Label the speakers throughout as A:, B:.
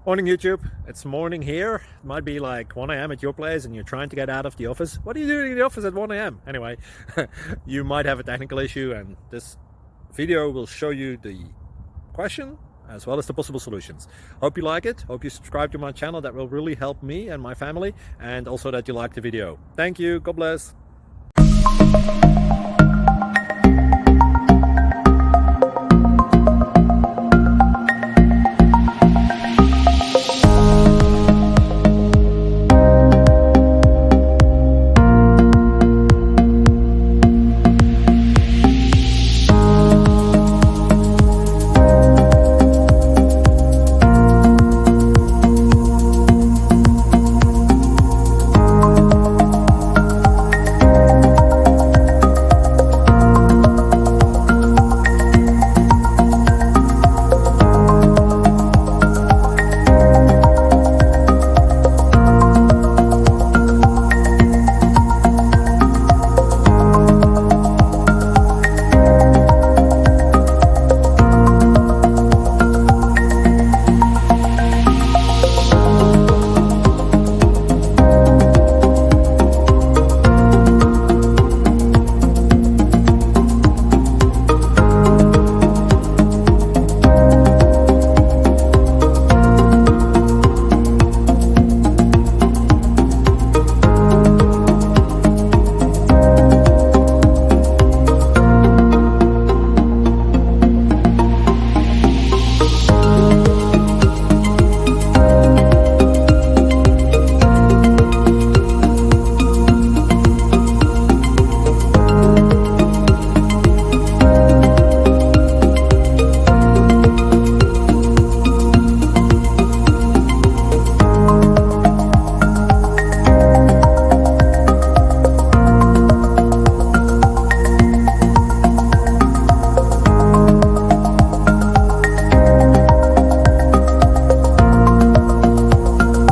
A: Morning YouTube, it's morning here. It might be like 1 a.m. at your place and you're trying to get out of the office. What are you doing in the office at 1 a.m.? Anyway, you might have a technical issue and this video will show you the question as well as the possible solutions. Hope you like it, hope you subscribe to my channel. That will really help me and my family, and also that you like the video. Thank you, God bless.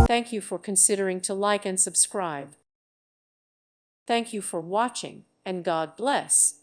B: Thank you for considering to like and subscribe. Thank you for watching, and God bless.